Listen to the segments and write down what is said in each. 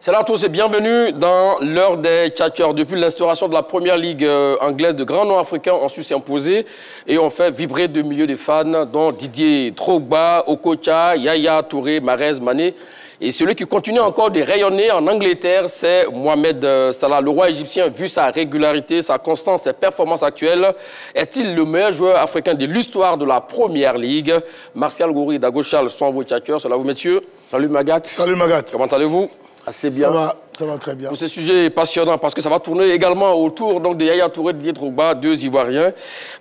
Salut à tous et bienvenue dans l'heure des tchatcheurs. Depuis l'instauration de la première ligue anglaise, de grands noms africains ont su s'imposer et ont fait vibrer de milliers de fans, dont Didier Drogba, Okocha, Yaya Touré, Mahrez, Mané. Et celui qui continue encore de rayonner en Angleterre, c'est Mohamed Salah. Le roi égyptien, vu sa régularité, sa constance, ses performances actuelles, est-il le meilleur joueur africain de l'histoire de la première ligue? Martial Goury et Dago Charles sont vos tchatcheurs. Salut à vous, messieurs. Salut Magat. Salut Magat. Comment allez-vous? Assez bien. Ça va très bien. Pour ce sujet passionnant, parce que ça va tourner également autour donc, de Yaya Touré, Didier Drogba, deux Ivoiriens.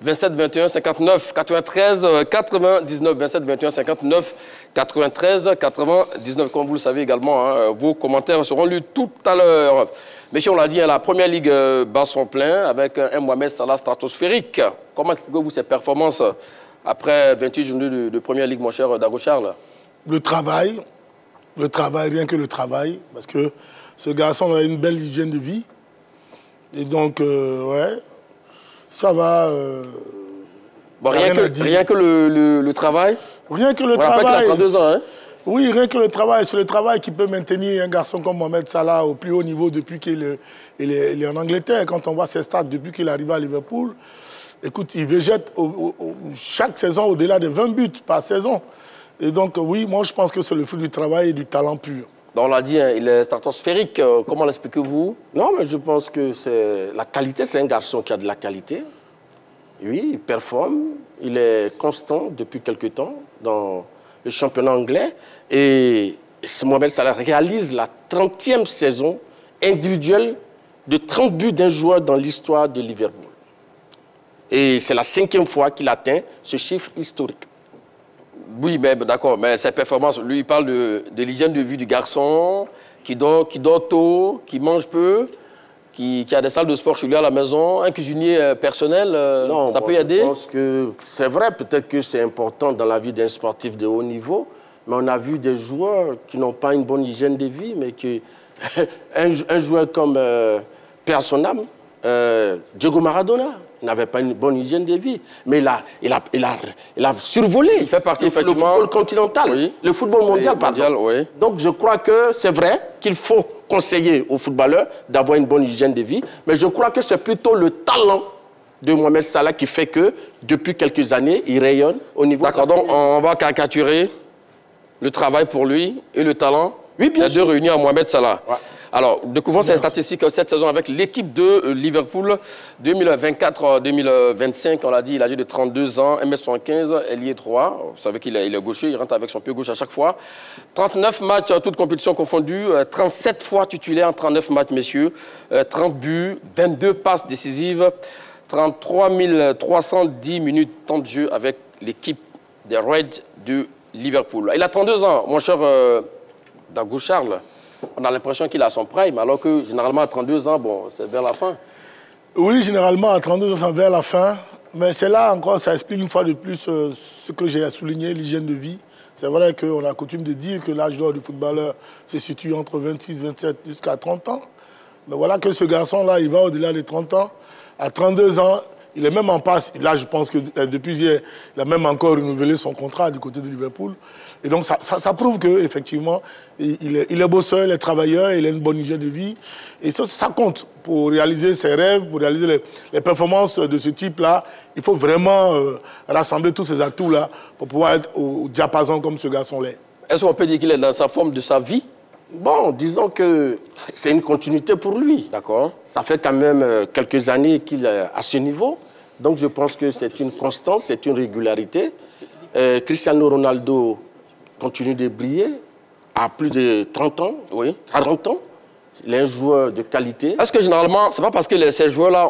27, 21, 59, 93, 99, 27, 21, 59, 93, 99. Comme vous le savez également, hein, vos commentaires seront lus tout à l'heure. Messieurs, on l'a dit, hein, la première ligue bat son plein avec un Mohamed Salah stratosphérique. Comment expliquez-vous ces performances après 28 journées de première ligue, mon cher Dago Charles? Le travail, rien que le travail, parce que ce garçon a une belle hygiène de vie. Et donc, ouais, ça va. Bon, rien que le travail. Rien que le travail. On rappelle qu'il a 32 ans, hein? Oui, rien que le travail. C'est le travail qui peut maintenir un garçon comme Mohamed Salah au plus haut niveau depuis qu'il est en Angleterre. Quand on voit ses stats depuis qu'il est arrivé à Liverpool, écoute, il végète chaque saison au-delà de 20 buts par saison. Et donc, oui, moi, je pense que c'est le fruit du travail et du talent pur. On l'a dit, hein, il est stratosphérique. Comment l'expliquez-vous? Non, mais je pense que c'est la qualité. C'est un garçon qui a de la qualité. Oui, il performe. Il est constant depuis quelque temps dans le championnat anglais. Et Mohamed Salah réalise la 30e saison individuelle de 30 buts d'un joueur dans l'histoire de Liverpool. Et c'est la 5e fois qu'il atteint ce chiffre historique. Oui, mais d'accord, mais ses performances, lui, il parle de l'hygiène de vie du garçon, qui dort tôt, qui mange peu, qui a des salles de sport chez lui à la maison, un cuisinier personnel, non, ça peut y aider? Je pense que c'est vrai, peut-être que c'est important dans la vie d'un sportif de haut niveau, mais on a vu des joueurs qui n'ont pas une bonne hygiène de vie, mais que un joueur comme Personnam, Diego Maradona, n'avait pas une bonne hygiène de vie, mais il a survolé. Il fait partie, le football continental, oui. Le football mondial, pardon. Oui. Donc je crois que c'est vrai qu'il faut conseiller aux footballeurs d'avoir une bonne hygiène de vie, mais je crois que c'est plutôt le talent de Mohamed Salah qui fait que, depuis quelques années, il rayonne au niveau... D'accord, donc on va caricaturer le travail pour lui et le talent. Oui, bien sûr. Les deux réunis à Mohamed Salah. Ouais. Alors, découvrons ces statistiques cette saison avec l'équipe de Liverpool 2024-2025. On l'a dit, il a âgé de 32 ans, 1m75, ailier droit. Vous savez qu'il est gaucher, il rentre avec son pied gauche à chaque fois. 39 matchs, toutes compétitions confondues. 37 fois titulaire en 39 matchs, messieurs. 30 buts, 22 passes décisives. 33 310 minutes de temps de jeu avec l'équipe des Reds de Liverpool. Il a 32 ans, mon cher Dago Charles. On a l'impression qu'il a son prime, alors que généralement à 32 ans, bon, c'est vers la fin. Oui, généralement à 32 ans, c'est vers la fin. Mais c'est là encore, ça explique une fois de plus ce que j'ai souligné, l'hygiène de vie. C'est vrai qu'on a coutume de dire que l'âge d'or du footballeur se situe entre 26, 27 jusqu'à 30 ans. Mais voilà que ce garçon-là, il va au-delà des 30 ans. À 32 ans, il est même en passe. Là, je pense que depuis hier, il a même encore renouvelé son contrat du côté de Liverpool. Et donc, ça prouve qu'effectivement, il est bosseur, il est travailleur, il a une bonne hygiène de vie. Et ça compte pour réaliser ses rêves, pour réaliser les performances de ce type-là. Il faut vraiment rassembler tous ces atouts-là pour pouvoir être au diapason comme ce garçon l'est. Est-ce qu'on peut dire qu'il est dans sa forme de sa vie? Bon, disons que c'est une continuité pour lui. D'accord. Ça fait quand même quelques années qu'il est à ce niveau. Donc je pense que c'est une constance, c'est une régularité. Cristiano Ronaldo continue de briller à plus de 30 ans, oui. 40 ans. Il est un joueur de qualité. Est-ce que généralement, c'est pas parce que ces joueurs-là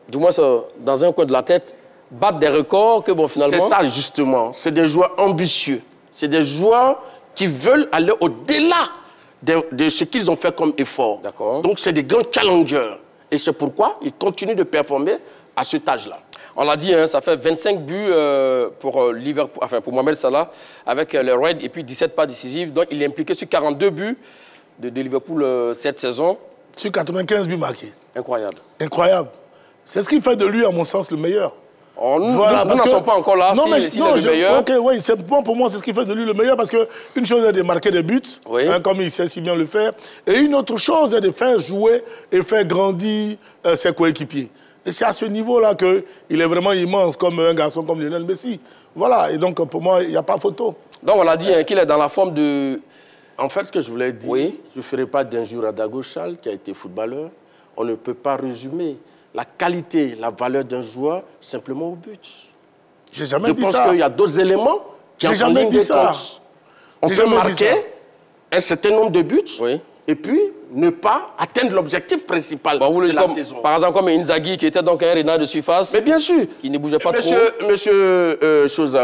du moins dans un coin de la tête, battent des records que bon finalement... C'est ça justement, c'est des joueurs ambitieux. C'est des joueurs qui veulent aller au-delà de ce qu'ils ont fait comme effort. Donc, c'est des grands challengers. Et c'est pourquoi ils continuent de performer à cet âge-là. On l'a dit, hein, ça fait 25 buts pour Liverpool, enfin pour Mohamed Salah avec les Reds et puis 17 pas décisifs. Donc, il est impliqué sur 42 buts de Liverpool cette saison. Sur 95 buts marqués. Incroyable. Incroyable. C'est ce qui fait de lui, à mon sens, le meilleur. Nous n'en sommes pas encore là, s'il est le meilleur. Ok, oui, c'est bon pour moi, c'est ce qui fait de lui le meilleur, parce qu'une chose est de marquer des buts, comme il sait si bien le faire, et une autre chose est de faire jouer et faire grandir ses coéquipiers. Et c'est à ce niveau-là qu'il est vraiment immense, comme un garçon comme Lionel Messi. Voilà, et donc pour moi, il n'y a pas photo. Donc on l'a dit qu'il est dans la forme de... En fait, ce que je voulais dire, je ne ferai pas d'injure à Dago Chal, qui a été footballeur. On ne peut pas résumer la qualité, la valeur d'un joueur simplement au but. J'ai jamais dit ça. Je pense qu'il y a d'autres éléments qui entrent en ligne de compte. On peut marquer un certain nombre de buts et puis ne pas atteindre l'objectif principal de la saison. Par exemple, comme Inzaghi, qui était donc un renard de surface. Mais bien sûr. Qui ne bougeait pas trop. Monsieur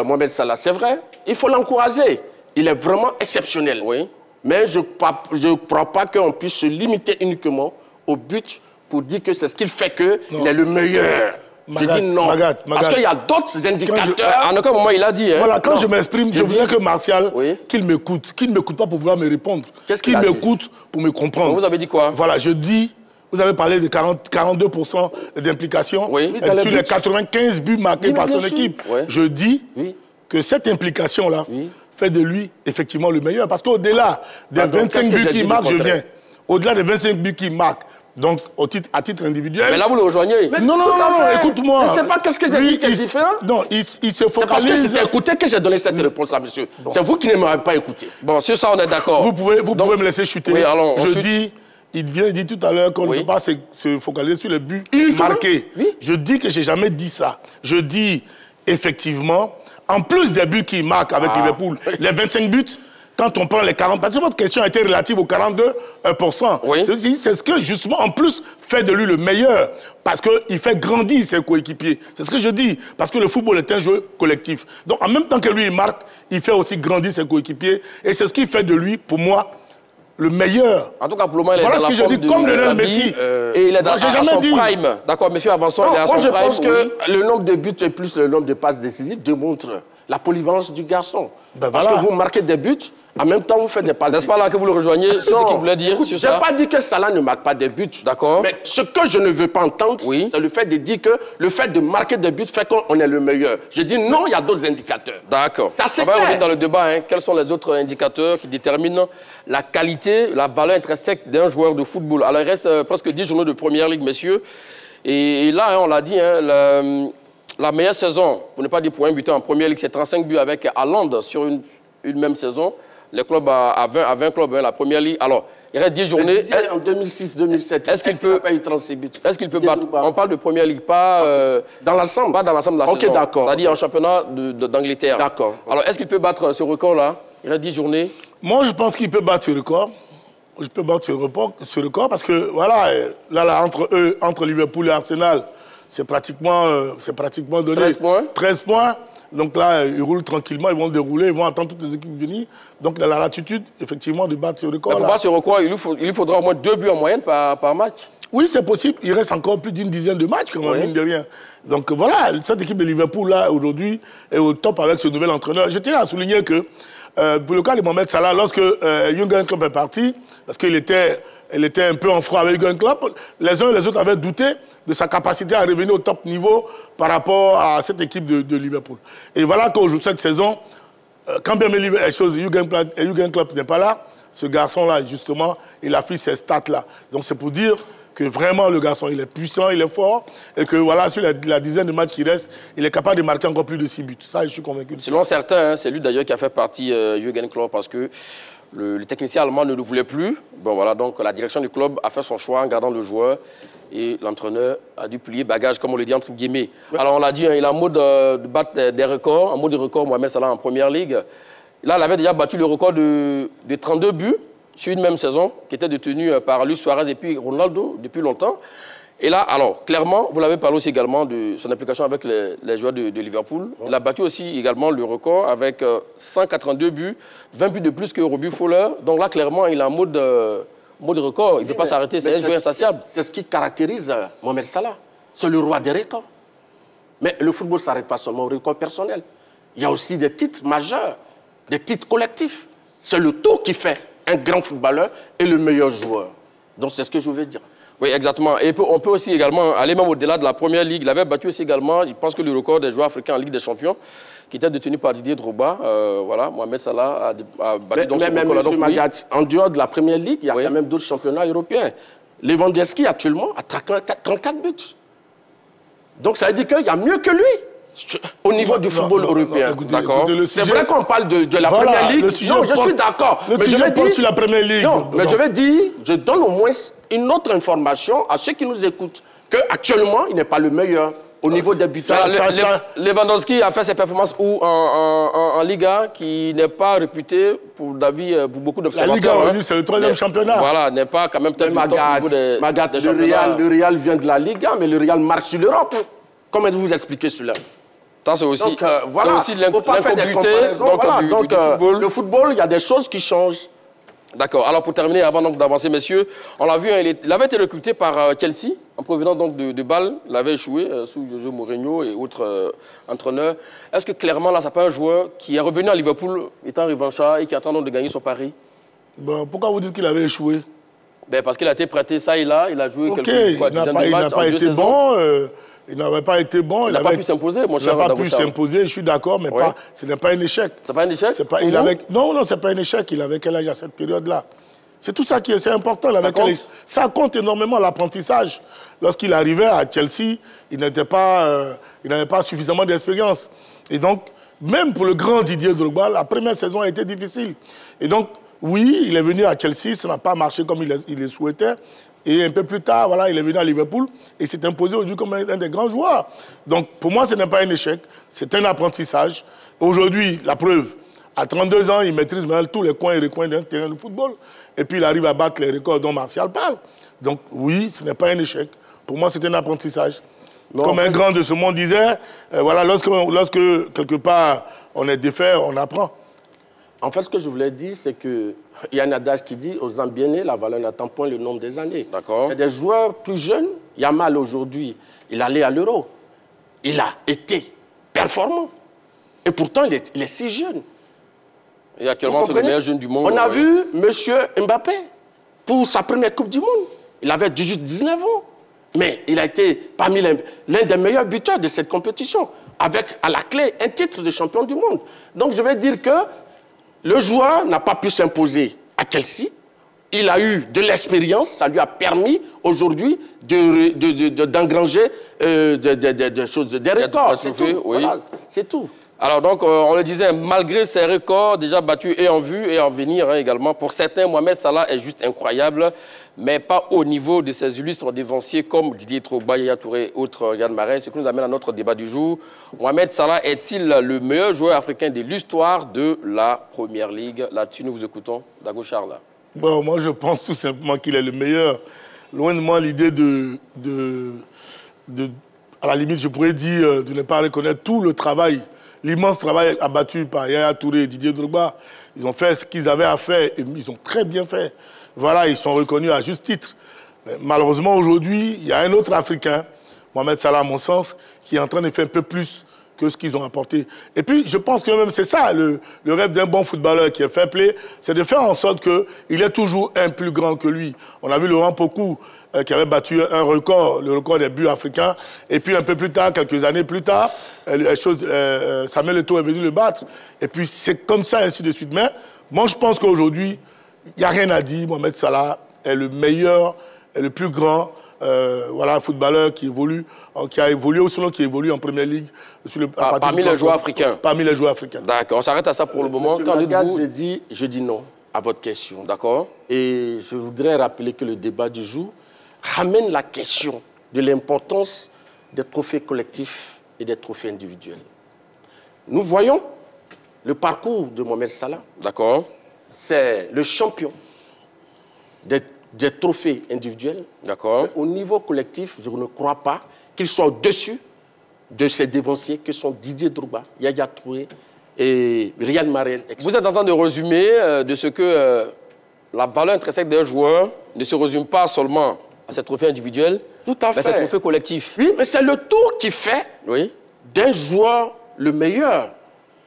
Mohamed Salah, c'est vrai, il faut l'encourager. Il est vraiment exceptionnel. Oui. Mais je ne crois pas qu'on puisse se limiter uniquement au but pour dire que c'est ce qu'il fait qu'il est le meilleur. Magat, je dis non. Parce qu'il y a d'autres indicateurs. En aucun moment, il a dit. Voilà, quand je m'exprime, je voudrais que Martial, qu'il m'écoute. Qu'il ne m'écoute pas pour pouvoir me répondre. Qu'il m'écoute pour me comprendre. Donc vous avez dit quoi? Voilà, je dis, vous avez parlé de 42% d'implication sur les 95 buts marqués par son équipe. Je dis que cette implication-là fait de lui, effectivement, le meilleur. Parce qu'au-delà des 25 buts qu'il marque, je viens. Au-delà des 25 buts qu'il marque, donc à titre individuel. Mais là, vous le rejoignez. Non, écoute-moi. Je ne sais pas qu'est-ce que j'ai dit qui est différent. Non, il se focalise. C'est parce que c'était écouté que j'ai donné cette réponse à monsieur. Bon. C'est vous qui ne m'avez pas écouté. Bon, sur ça, on est d'accord. Vous pouvez me laisser chuter. Oui, alors, je dis, il vient de dire tout à l'heure qu'on ne peut pas se focaliser sur les buts marqués. Je dis que je n'ai jamais dit ça. Je dis, effectivement, en plus des buts qu'il marque avec Liverpool, les 25 buts, quand on prend les 40%, parce que votre question a été relative aux 42%. C'est ce que, justement, en plus, fait de lui le meilleur. Parce qu'il fait grandir ses coéquipiers. C'est ce que je dis. Parce que le football est un jeu collectif. Donc, en même temps que lui, il marque, il fait aussi grandir ses coéquipiers. Et c'est ce qui fait de lui, pour moi, le meilleur. En tout cas, pour le moment, il est voilà dans ce que je dis, comme Lionel Messi. Et il est dans son prime. D'accord, monsieur, avançons. Moi, je pense que le nombre de buts et plus le nombre de passes décisives démontre la polyvalence du garçon. Parce que vous marquez des buts, en même temps, vous faites des passes décisives. N'est-ce pas là que vous le rejoignez? C'est ce qu'il voulait dire sur ça. Je n'ai pas dit que Salah ne marque pas des buts. D'accord. Mais ce que je ne veux pas entendre, c'est le fait de dire que le fait de marquer des buts fait qu'on est le meilleur. Je dis non, il y a d'autres indicateurs. D'accord. Ça, c'est clair. On va revenir dans le débat. Quels sont les autres indicateurs qui déterminent la qualité, la valeur intrinsèque d'un joueur de football? Alors, il reste presque 10 journées de Première Ligue, messieurs. Et là, on l'a dit, la meilleure saison, pour ne pas dire pour un buteur en Première Ligue, c'est 35 buts avec Haaland sur une même saison. Les clubs à 20 clubs, la Première Ligue. Alors, il reste 10 journées. En 2006-2007, est-ce qu'il n'a pas eu 36 buts? Est-ce qu'il peut battre? On parle de Première Ligue, pas dans l'ensemble. Pas dans l'ensemble de la saison. Ok, d'accord. C'est-à-dire en championnat d'Angleterre. D'accord. Alors, est-ce qu'il peut battre ce record-là? Il reste 10 journées. Moi, je pense qu'il peut battre ce record. Je peux battre ce record parce que, voilà, là, entre Liverpool et Arsenal, c'est pratiquement donné. 13 points. 13 points. Donc là, ils roulent tranquillement, ils vont dérouler, ils vont attendre toutes les équipes venir. Donc il a la latitude, effectivement, de battre ce record. Pour battre ce record, il lui faudra au moins 2 buts en moyenne par match. Oui, c'est possible. Il reste encore plus d'une dizaine de matchs, quand même, mine de rien. Donc voilà, cette équipe de Liverpool, là, aujourd'hui, est au top avec ce nouvel entraîneur. Je tiens à souligner que, pour le cas de Mohamed Salah, lorsque Jürgen Klopp est parti, parce qu'il était un peu en froid avec Jürgen Klopp, les uns et les autres avaient douté de sa capacité à revenir au top niveau par rapport à cette équipe de Liverpool. Et voilà qu'aujourd'hui, cette saison, quand bien même les choses, Jürgen Klopp n'est pas là, ce garçon-là, justement, il affiche ces stats-là. Donc c'est pour dire que vraiment, le garçon, il est puissant, il est fort, et que voilà, sur la dizaine de matchs qui restent, il est capable de marquer encore plus de 6 buts. Ça, je suis convaincu. Selon certains, c'est lui d'ailleurs qui a fait partie Jürgen Klopp, parce que le technicien allemand ne le voulait plus. Bon, voilà, donc la direction du club a fait son choix en gardant le joueur, et l'entraîneur a dû plier bagage, comme on le dit entre guillemets. Alors on l'a dit, il est en mode de battre des records, en mode de record, Mohamed Salah en Première Ligue. Là, il avait déjà battu le record de 32 buts sur une même saison, qui était détenu par Luis Suarez et puis Ronaldo depuis longtemps. Et là, alors, clairement, vous l'avez parlé aussi également de son implication avec les joueurs de Liverpool. Il a battu aussi également le record avec 182 buts, 20 buts de plus que Robbie Fowler. Donc là, clairement, il est en mode record. Il ne veut pas s'arrêter, c'est un joueur insatiable. C'est ce qui caractérise Mohamed Salah. C'est le roi des records. Mais le football ne s'arrête pas seulement au record personnel. Il y a aussi des titres majeurs, des titres collectifs. C'est le tout qui fait un grand footballeur et le meilleur joueur. Donc c'est ce que je veux dire. Oui, exactement. Et on peut aussi également aller même au-delà de la première ligue. Il avait battu aussi également, je pense que le record des joueurs africains en Ligue des Champions, qui était détenu par Didier Drogba. Voilà, Mohamed Salah a battu donc ce record-là. Mais Magat, en dehors de la première ligue, il y a quand même d'autres championnats européens. Lewandowski, actuellement, a 34 buts. Donc, ça veut dire qu'il y a mieux que lui au niveau du football européen. D'accord. C'est vrai qu'on parle de la première ligue. Non, je suis d'accord. Mais je vais dire sur la première ligue. Non, mais je vais dire, je donne au moins une autre information à ceux qui nous écoutent, qu'actuellement, il n'est pas le meilleur au niveau des buteurs. Lewandowski a fait ses performances où en Liga, qui n'est pas réputé pour beaucoup d'observateurs. La Liga, c'est le 3e championnat. Voilà, n'est pas quand même Magat, le Real vient de la Liga, mais le Real marche sur l'Europe. Comment vous expliquez cela? Ça, c'est aussi, voilà, il ne faut pas faire des comparaisons. Du football. Le football, il y a des choses qui changent. D'accord. Alors, pour terminer, avant d'avancer, messieurs, on l'a vu, il avait été recruté par Chelsea, en provenance donc de Bâle. Il avait échoué sous José Mourinho et autres entraîneurs. Est-ce que clairement, là, ça n'est pas un joueur qui est revenu à Liverpool, étant revanchard et qui attend donc de gagner son pari? Bon, pourquoi vous dites qu'il avait échoué? Parce qu'il a été prêté ça et là. Il a joué quelques il n'a pas été bon. Il n'avait pas été bon. Il n'a pas pu s'imposer, mon cher. Il n'a pas pu s'imposer, je suis d'accord, mais ce n'est pas un échec. C'est pas un échec? Non, ce n'est pas un échec. Il avait quel âge à cette période-là? C'est tout ça qui est important. Ça compte énormément, l'apprentissage. Lorsqu'il arrivait à Chelsea, il n'avait pas suffisamment d'expérience. Et donc, même pour le grand Didier Drogba, la première saison a été difficile. Et donc, oui, il est venu à Chelsea, ça n'a pas marché comme il le souhaitait. Et un peu plus tard, voilà, il est venu à Liverpool et s'est imposé aujourd'hui comme un des grands joueurs. Donc, pour moi, ce n'est pas un échec, c'est un apprentissage. Aujourd'hui, la preuve, à 32 ans, il maîtrise maintenant tous les coins et recoins d'un terrain de football. Et puis, il arrive à battre les records dont Martial parle. Donc, oui, ce n'est pas un échec. Pour moi, c'est un apprentissage. Non, comme un grand de ce monde disait, voilà, lorsque, quelque part, on est défait, on apprend. En fait, ce que je voulais dire, c'est qu'il y a un adage qui dit « aux hommes bien nés, la valeur n'attend point le nombre des années ». Il y a des joueurs plus jeunes. Yamal, aujourd'hui, il allait à l'Euro. Il a été performant. Et pourtant, il est si jeune. Et actuellement, c'est le meilleur jeune du monde. On a vu M. Mbappé pour sa première Coupe du Monde. Il avait 18-19 ans. Mais il a été parmi l'un des meilleurs buteurs de cette compétition, avec à la clé un titre de champion du monde. Donc, je vais dire que le joueur n'a pas pu s'imposer à Chelsea. Il a eu de l'expérience. Ça lui a permis aujourd'hui d'engranger des records. C'est tout. Oui. Voilà, c'est tout. Alors donc, on le disait, malgré ses records déjà battus et en vue et en venir également, pour certains, Mohamed Salah est juste incroyable, mais pas au niveau de ses illustres dévanciers comme Didier Drogba, Yaya Touré et autres, Yann Marais. Ce qui nous amène à notre débat du jour. Mohamed Salah est-il le meilleur joueur africain de l'histoire de la Première Ligue? Là-dessus, nous vous écoutons. Dago Charles. Bon, moi, je pense tout simplement qu'il est le meilleur. Loin de moi l'idée à la limite, je pourrais dire, de ne pas reconnaître tout le travail, l'immense travail abattu par Yaya Touré et Didier Drogba. Ils ont fait ce qu'ils avaient à faire et ils ont très bien fait. Voilà, ils sont reconnus à juste titre. Mais malheureusement, aujourd'hui, il y a un autre Africain, Mohamed Salah, à mon sens, qui est en train de faire un peu plus que ce qu'ils ont apporté. Et puis, je pense que même c'est ça, le rêve d'un bon footballeur qui est fair play, c'est de faire en sorte qu'il est toujours un plus grand que lui. On a vu Laurent Pokou, qui avait battu un record, le record des buts africains. Et puis, un peu plus tard, quelques années plus tard, Samuel Eto'o est venu le battre. Et puis, c'est comme ça, ainsi de suite. Mais moi, je pense qu'aujourd'hui, il n'y a rien à dire. Mohamed Salah est le meilleur, est le plus grand voilà, footballeur qui a évolué, ou sinon qui évolue en Première Ligue. Parmi les joueurs africains. Parmi les joueurs africains. D'accord, on s'arrête à ça pour le moment. Monsieur Magat, je dis non à votre question. D'accord. Et je voudrais rappeler que le débat du jour ramène la question de l'importance des trophées collectifs et des trophées individuels. Nous voyons le parcours de Mohamed Salah. D'accord. C'est le champion des trophées individuels. D'accord. Au niveau collectif, je ne crois pas qu'il soit au-dessus de ces dévanciers que sont Didier Drogba, Yaya Touré et Riyad Mahrez. Vous êtes en train de résumer de ce que la valeur intrinsèque d'un joueur ne se résume pas seulement à ses trophées individuels, tout à fait, mais à ses trophées collectifs. Oui, mais c'est le tour qui fait d'un joueur le meilleur.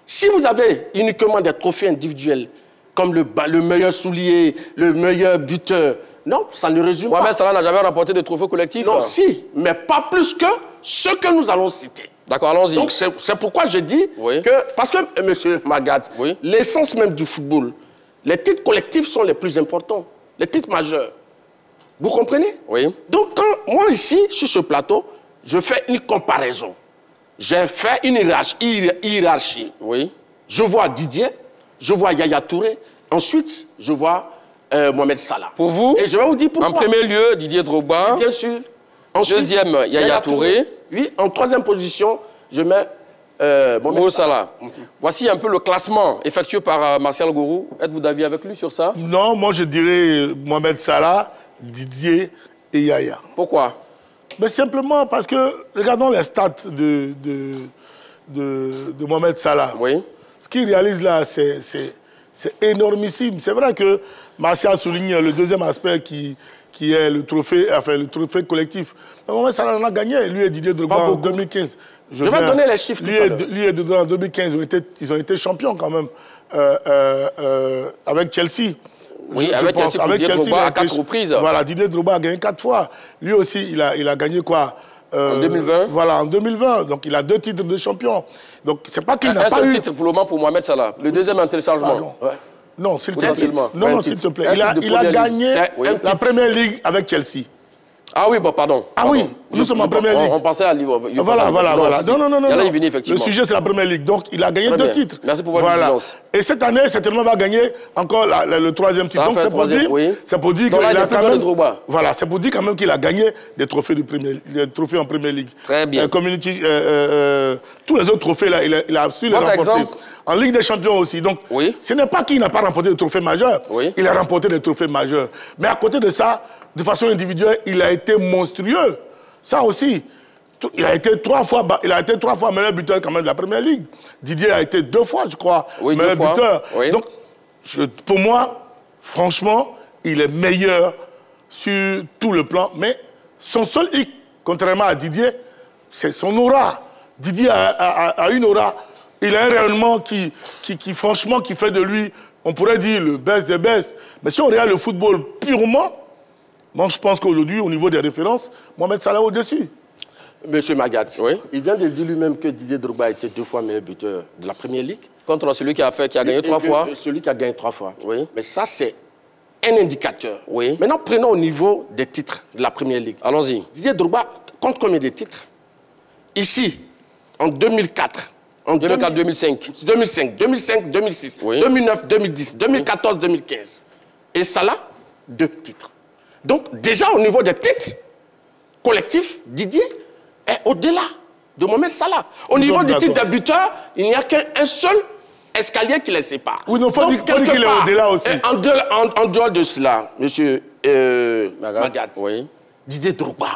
Si vous avez uniquement des trophées individuels, comme le meilleur soulier, le meilleur buteur, Non, ça ne résume pas. Mohamed Salah n'a jamais remporté de trophée collectif? Non, si, mais pas plus que ce que nous allons citer. D'accord, allons-y. Donc, c'est pourquoi je dis que... Parce que, M. Magat, l'essence même du football, les titres collectifs sont les plus importants. Les titres majeurs. Vous comprenez? Oui. Donc, quand moi, ici, sur ce plateau, je fais une comparaison. J'ai fait une hiérarchie. Oui. Je vois Didier, je vois Yaya Touré, ensuite, je vois Mohamed Salah. Pour vous, et je vais vous dire pourquoi. En premier lieu, Didier Drogba. Oui, bien sûr. Ensuite, deuxième, Yaya Touré. Oui, en troisième position, je mets Mohamed Salah. Voici un peu le classement effectué par Martial Gourou. Êtes-vous d'avis avec lui sur ça? Non, moi je dirais Mohamed Salah, Didier et Yaya. Pourquoi? Mais simplement parce que, regardons les stats de Mohamed Salah. Oui. Ce qu'il réalise là, c'est énormissime. C'est vrai que Martial souligne le deuxième aspect qui est le trophée, enfin le trophée collectif. Mais Mohamed Salah en a gagné, lui et Didier Drogba en 2015. Je vais donner les chiffres tout à l'heure. Lui et Drogba en 2015, ils ont été champions quand même avec Chelsea. Oui, avec Chelsea, Drogba à 4 reprises. Voilà, Didier Drogba a gagné 4 fois. Lui aussi, il a gagné quoi en 2020. Voilà, en 2020. Donc, il a 2 titres de champion. Donc, c'est pas qu'il n'a pas eu... Un seul titre pour le moment pour Mohamed Salah. Le deuxième en téléchargement. Non, s'il te plaît. Non, s'il te plaît. Il a gagné la Première Ligue avec Chelsea. Ah oui, bon, pardon. Ah oui, nous sommes en Première Ligue. On pensait à lui. Voilà. Non. Le sujet, c'est la Première Ligue. Donc, il a gagné 2 titres. Merci pour votre vigilance. Et cette année, certainement, va gagner encore le 3e titre. Donc, c'est pour dire qu'il a quand même... Voilà, c'est pour dire quand même qu'il a gagné des trophées en Première Ligue. Très bien. Community, tous les autres trophées, là, il a su les remporter. En Ligue des Champions aussi. Donc, ce n'est pas qu'il n'a pas remporté de trophées majeurs. Il a remporté des trophées majeurs. Mais à côté de ça, de façon individuelle, il a été monstrueux. Ça aussi. Il a été 3 fois meilleur buteur quand même de la Première Ligue. Didier a été 2 fois, je crois, meilleur buteur. Donc, pour moi, franchement, il est meilleur sur tout le plan. Mais son seul hic, contrairement à Didier, c'est son aura. Didier a une aura. Il a un rayonnement qui franchement, qui fait de lui, on pourrait dire, le best des best. Mais si on regarde le football purement, moi, je pense qu'aujourd'hui, au niveau des références, Mohamed Salah au-dessus. Monsieur Magat, il vient de dire lui-même que Didier Drogba était 2 fois meilleur buteur de la Première Ligue. Contre celui qui a gagné 3 fois. Celui qui a gagné 3 fois. Oui. Mais ça, c'est un indicateur. Oui. Maintenant, prenons au niveau des titres de la Première Ligue. Allons-y. Didier Drogba compte combien de titres? Ici, en 2004. En 2004-2005. 2005, 2005, 2006, 2009, 2010, 2014, 2015. Et Salah, 2 titres. Donc, déjà, au niveau des titres collectifs, Didier est au-delà de Mohamed Salah. Au niveau des titres de buteur, il n'y a qu'un seul escalier qui les sépare. Oui, il faut dire qu'il est au-delà aussi. En dehors de cela, monsieur Magat, Didier Drogba,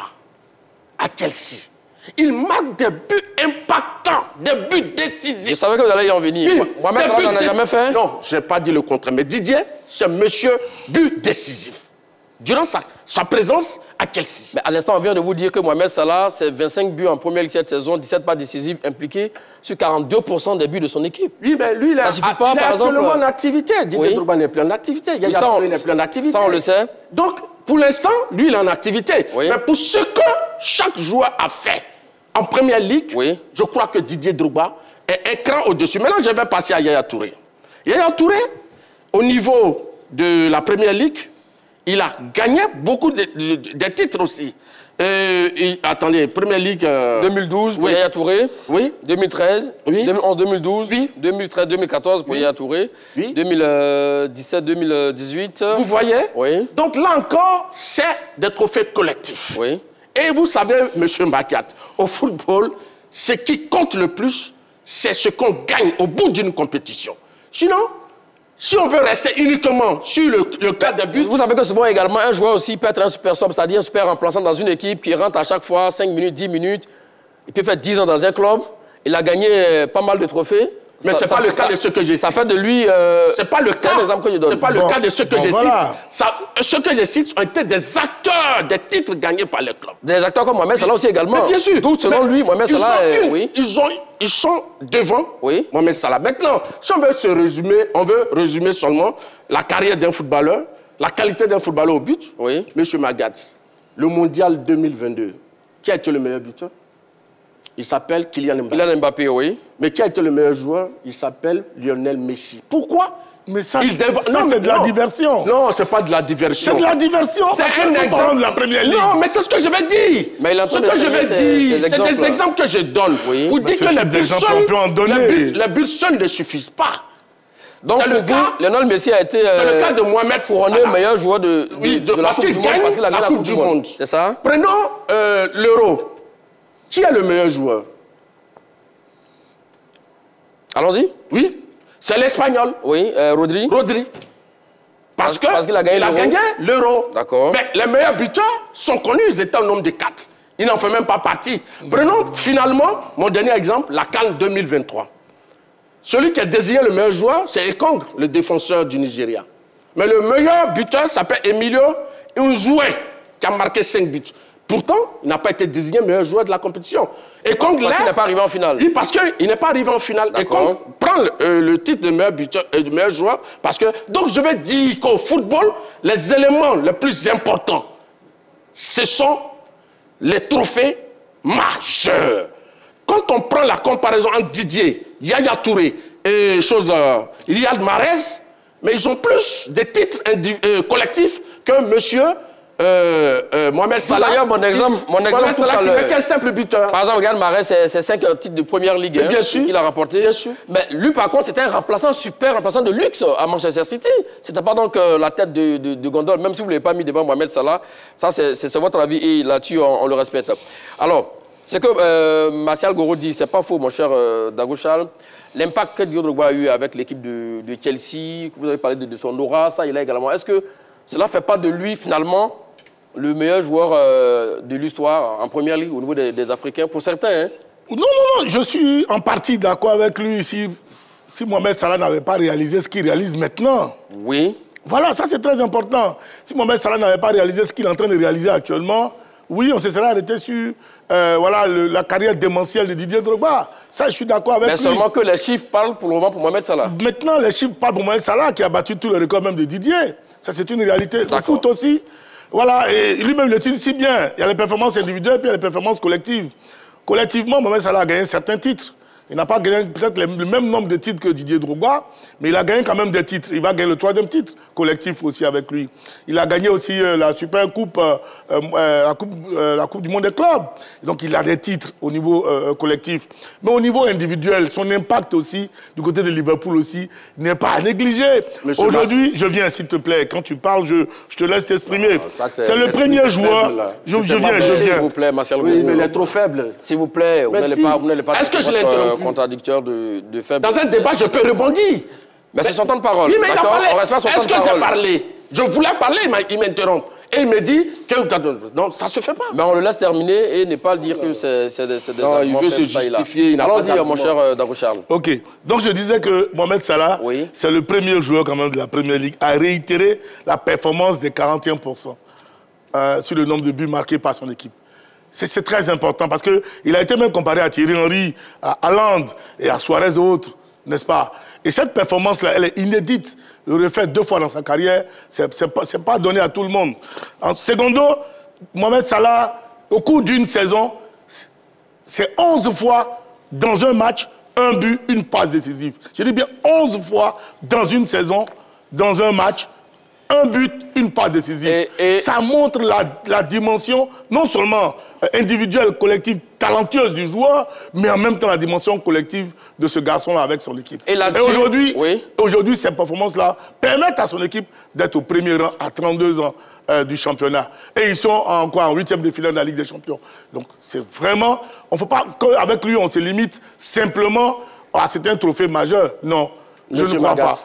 à Chelsea, il marque des buts impactants, des buts décisifs. Je savais que vous allez y en venir. Mohamed Salah n'en a jamais fait? Non, je n'ai pas dit le contraire. Mais Didier, c'est monsieur but décisif. Durant sa présence à Chelsea. Mais à l'instant, on vient de vous dire que Mohamed Salah, c'est 25 buts en Première Ligue cette saison, 17 pas décisifs impliqués sur 42% des buts de son équipe. Oui, mais lui, il est actuellement en activité. Didier Drogba n'est plus en activité. Yaya Touré n'est plus en activité. Ça, on le sait. Donc, pour l'instant, lui, il est en activité. Mais pour ce que chaque joueur a fait en Première Ligue, je crois que Didier Drogba est un cran au-dessus. Maintenant, je vais passer à Yaya Touré. Yaya Touré, au niveau de la Première Ligue, il a gagné beaucoup de titres aussi. Attendez, Première Ligue... 2012 pour Yaya Touré. Oui. 2013. Oui. 2011-2012. Oui. 2013-2014 pour Yaya Touré. Oui. 2017-2018. Vous voyez? Oui. Donc là encore, c'est des trophées collectifs. Oui. Et vous savez, monsieur Magat, au football, ce qui compte le plus, c'est ce qu'on gagne au bout d'une compétition. Sinon, si on veut rester uniquement sur le cas de but... Vous savez que souvent également, un joueur aussi peut être un super sub, c'est-à-dire un super remplaçant dans une équipe qui rentre à chaque fois 5 minutes, 10 minutes. Il peut faire 10 ans dans un club. Il a gagné pas mal de trophées. Mais ce n'est pas le cas de ceux que je cite. Ça fait de lui... c'est pas le cas. C'est pas le cas de ceux que je cite. Ceux que je cite ont été des acteurs des titres gagnés par les clubs. Des acteurs comme Mohamed Salah aussi également. Mais bien sûr. Donc, selon lui, Mohamed Salah... Ils sont devant Mohamed Salah. Maintenant, si on veut résumer seulement la carrière d'un footballeur, la qualité d'un footballeur au but, Oui. Monsieur Magat, le mondial 2022, qui a été le meilleur buteur? Il s'appelle Kylian Mbappé. Kylian Mbappé, oui. Mais qui a été le meilleur joueur? Il s'appelle Lionel Messi. Pourquoi? Mais ça, c'est de la diversion. Non, c'est pas de la diversion. C'est de la diversion. C'est un exemple de la première ligue. Non, mais c'est ce que je vais dire. Mais ce que je vais dire, c'est des exemples que je donne. Oui. Pour dire que les buts seuls ne suffisent pas. Donc, pour vous, Lionel Messi a été c'est le cas de Mohamed couronné meilleur joueur de la parce Coupe du Monde. Parce qu'il a gagné la Coupe du Monde. C'est ça? Prenons l'Euro. Qui est le meilleur joueur? Allons-y. Oui. C'est l'Espagnol. Oui, Rodri. Rodri. Parce qu'il a gagné l'Euro. D'accord. Mais les meilleurs buteurs sont connus, ils étaient au nombre de 4. Ils n'en font même pas partie. Prenons finalement, mon dernier exemple, la CAN 2023. Celui qui a désigné le meilleur joueur, c'est Ekong, le défenseur du Nigeria. Mais le meilleur buteur s'appelle Emilio Nzoué, qui a marqué 5 buts. Pourtant, il n'a pas été désigné meilleur joueur de la compétition. Ekong, parce qu'il n'est pas arrivé en finale. Oui, parce qu'il n'est pas arrivé en finale. Ekong prend le titre de meilleur buteur et de meilleur joueur. Parce que, donc, je vais dire qu'au football, les éléments les plus importants, ce sont les trophées majeurs. Quand on prend la comparaison entre Didier, Yaya Touré et Riyad Mahrez, mais ils ont plus de titres collectifs que monsieur Mohamed Salah. D'ailleurs, mon exemple Mohamed Salah qui n'est qu'un simple buteur. Par exemple, regarde Mahrez, c'est 5 titres de première ligue bien sûr, qu'il a rapporté. Bien sûr. Mais lui, par contre, c'était un remplaçant, super remplaçant de luxe à Manchester City. C'était pas donc la tête de gondole, même si vous ne l'avez pas mis devant Mohamed Salah. Ça, c'est votre avis et là-dessus, on le respecte. Alors, ce que Martial Goro dit, c'est pas faux, mon cher Dago Charles. L'impact que Didier Drogba a eu avec l'équipe de Chelsea, vous avez parlé de son aura, ça, il a également. Est-ce que cela ne fait pas de lui, finalement, le meilleur joueur de l'histoire en première ligue au niveau des Africains, pour certains? Non, je suis en partie d'accord avec lui si Mohamed Salah n'avait pas réalisé ce qu'il réalise maintenant. Oui. Voilà, ça c'est très important. Si Mohamed Salah n'avait pas réalisé ce qu'il est en train de réaliser actuellement, oui, on se serait arrêté sur la carrière démentielle de Didier Drogba. Ça, je suis d'accord avec lui. Mais seulement que les chiffres parlent pour le moment pour Mohamed Salah. Maintenant, les chiffres parlent pour Mohamed Salah qui a battu tous les records même de Didier. Ça, c'est une réalité. Le foot aussi. Voilà, et lui-même le signe si bien. Il y a les performances individuelles, puis il y a les performances collectives. Collectivement, Mohamed Salah a gagné certains titres. Il n'a pas gagné peut-être le même nombre de titres que Didier Drogba, mais il a gagné quand même des titres. Il va gagner le 3e titre collectif aussi avec lui. Il a gagné aussi la Super Coupe, la coupe du Monde des clubs. Donc il a des titres au niveau collectif. Mais au niveau individuel, son impact aussi, du côté de Liverpool aussi, n'est pas à négliger. Aujourd'hui, je viens s'il te plaît, quand tu parles, je te laisse t'exprimer. C'est le premier joueur. Je viens. S'il vous plaît, Martial. Oui, mais il est trop faible. S'il vous plaît, vous n'allez pas... Est-ce que je l'ai interrompu? Contradicteur de faible. Dans un débat, je peux rebondir. Mais c'est son temps de parole. Oui, mais il a parlé. Est-ce que j'ai parlé? Je voulais parler, il m'interrompt. Et il me dit que... Non, ça ne se fait pas. Mais on le laisse terminer et ne pas dire que c'est des... Non, il veut se justifier. Allons-y, mon cher Dago Charles. OK. Donc, je disais que Mohamed Salah, c'est le premier joueur quand même de la Première Ligue à réitérer la performance des 41% sur le nombre de buts marqués par son équipe. C'est très important parce qu'il a été même comparé à Thierry Henry, à Haaland et à Suarez et autres, n'est-ce pas? Et cette performance-là, elle est inédite. Il le refait 2 fois dans sa carrière. C'est pas donné à tout le monde. En secondo, Mohamed Salah, au cours d'une saison, c'est 11 fois dans un match, un but, une passe décisive. Je dis bien 11 fois dans une saison, dans un match, un but, une passe décisive. Ça montre la dimension, non seulement individuelle, collective, talentueuse du joueur, mais en même temps la dimension collective de ce garçon-là avec son équipe. Et aujourd'hui, ces performances-là permettent à son équipe d'être au premier rang à 32 ans du championnat. Et ils sont en 8e de finale de la Ligue des Champions. Donc c'est vraiment... On ne faut pas qu'avec lui, on se limite simplement à certains trophées majeurs. Non, je ne crois pas.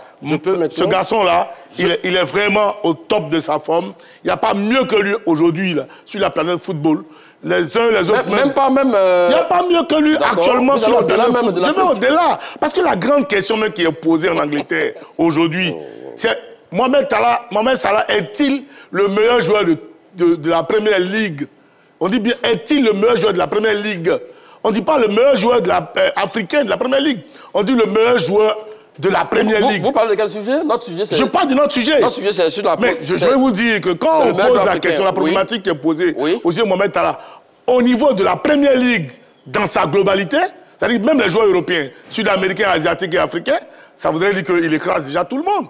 Ce garçon-là, il est vraiment au top de sa forme. Il n'y a pas mieux que lui aujourd'hui sur la planète football. Les uns les autres. Il n'y a pas mieux que lui actuellement sur la planète football. Je vais au-delà. Parce que la grande question même qui est posée en Angleterre aujourd'hui, c'est Mohamed Salah est-il le meilleur joueur de la Première Ligue? On dit bien, est-il le meilleur joueur de la Première Ligue? On ne dit pas le meilleur joueur africain de la Première Ligue. On dit le meilleur joueur de la Première Ligue. Vous parlez de quel sujet? Notre sujet, c'est... Je parle de notre sujet. Notre sujet, c'est sur la... Mais je vais vous dire que quand on pose la question, la problématique qui est posée aux yeux de Mohamed Salah, au niveau de la Première Ligue, dans sa globalité, c'est-à-dire même les joueurs européens, sud-américains, asiatiques et africains, ça voudrait dire qu'il écrase déjà tout le monde.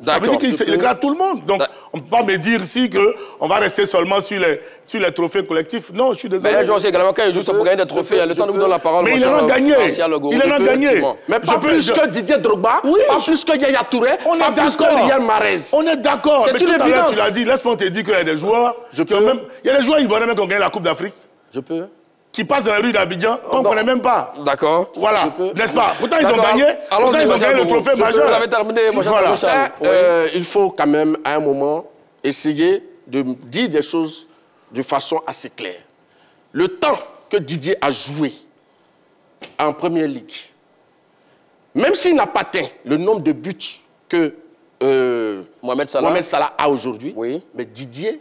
Ça veut dire qu'il écrase tout le monde. Donc, on ne peut pas me dire ici qu'on va rester seulement sur les trophées collectifs. Non, je suis désolé. Mais je sais également quand il joue pour gagner des trophées, le temps de vous donner la parole. Mais il en a gagné. Il en a gagné. Mais pas plus que Didier Drogba, pas plus que Yaya Touré, pas plus que Riyad Mahrez. On est d'accord. Mais tout à l'heure, tu l'as dit, laisse-moi te dire qu'il y a des joueurs... Il y a des joueurs ivoiriens même qui ont gagné la Coupe d'Afrique. Je peux. Qui passent dans la rue d'Abidjan, qu'on ne connaît même pas. D'accord. Voilà, n'est-ce pas? Pourtant, ils ont gagné. Pourtant, ils ont gagné le trophée majeur. Vous avez terminé, mon cher. Il faut quand même, à un moment, essayer de dire des choses de façon assez claire. Le temps que Didier a joué en Première Ligue, même s'il n'a pas atteint le nombre de buts que Mohamed Salah a aujourd'hui, mais Didier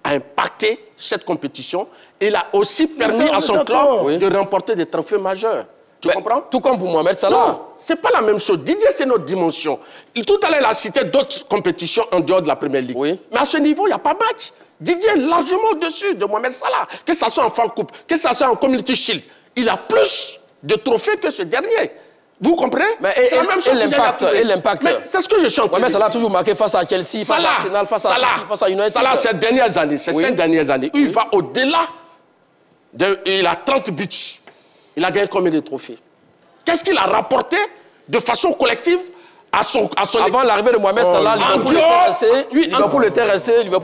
a impacté cette compétition et il a aussi permis à son club de remporter des trophées majeurs. Tu comprends? Tout comme pour Mohamed Salah. Non, ce n'est pas la même chose. Didier, c'est notre dimension. Tout à l'heure, il a cité d'autres compétitions en dehors de la Première Ligue. Mais à ce niveau, il n'y a pas match. Didier est largement au-dessus de Mohamed Salah. Que ce soit en Fan Coupe, que ce soit en Community Shield. Il a plus de trophées que ce dernier. Vous comprenez? C'est la même chose. Et l'impact. C'est ce que je suis en train de dire. Mohamed Salah a toujours marqué face à Chelsea, face à Arsenal, face à City, face à United. Salah, ces dernières années, ces 5 dernières années, il va au-delà. Il a 30 buts. Il a gagné combien de trophées? Qu'est-ce qu'il a rapporté de façon collective à son Avant l'arrivée de Mohamed Salah, Liverpool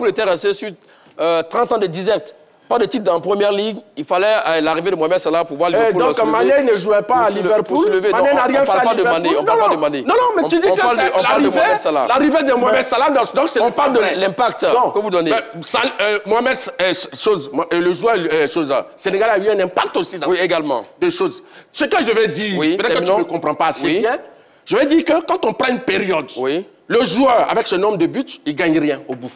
était resté sur 30 ans de disette. Pas de titre dans la Première Ligue. Il fallait l'arrivée de Mohamed Salah pour voir Liverpool donc Mané ne jouait pas à Liverpool. Mané n'a rien fait à Liverpool. On parle pas de Mané. Non, mais tu dis que c'est l'arrivée de Mohamed Salah. Donc on parle de l'impact que vous donnez. Mohamed, le joueur sénégalais a eu un impact aussi dans également. Des choses. Ce que je vais dire, peut-être que tu ne me comprends pas assez bien, je vais dire que quand on prend une période, le joueur avec ce nombre de buts, il ne gagne rien au bout.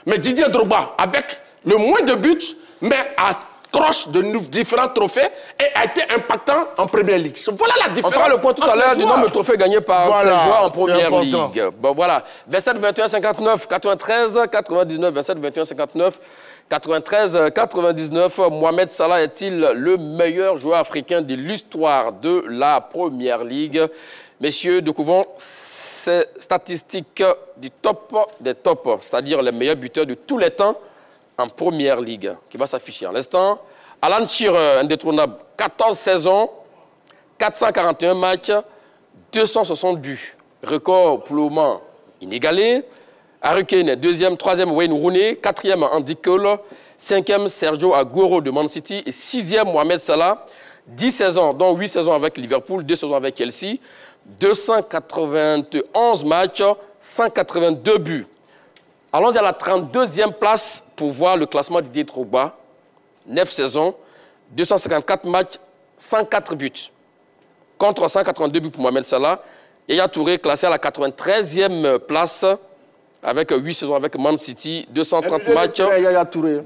Mais Didier Drogba, avec le moins de buts, mais accroche de différents trophées et a été impactant en Première Ligue. Voilà la différence. On fera le point tout à l'heure du nombre de trophées gagnés par ces joueurs en Première Ligue. Bon, voilà. 27, 21, 59, 93, 99, 27, 21, 59, 93, 99. Mohamed Salah est-il le meilleur joueur africain de l'histoire de la Première Ligue? Messieurs, découvrons ces statistiques du top des tops, c'est-à-dire les meilleurs buteurs de tous les temps en Première Ligue, qui va s'afficher à l'instant. Alan Shearer, indétrônable, 14 saisons, 441 matchs, 260 buts. Record pour le moment inégalé. Harry Kane, deuxième, troisième Wayne Rooney, quatrième Andy Cole, cinquième Sergio Aguero de Man City et sixième Mohamed Salah. 10 saisons, dont 8 saisons avec Liverpool, 2 saisons avec Chelsea, 291 matchs, 182 buts. Allons à la 32e place pour voir le classement de Didier Drogba. 9 saisons, 254 matchs, 104 buts. Contre 182 buts pour Mohamed Salah. Yaya Touré classé à la 93e place avec 8 saisons avec Man City, 230 matchs.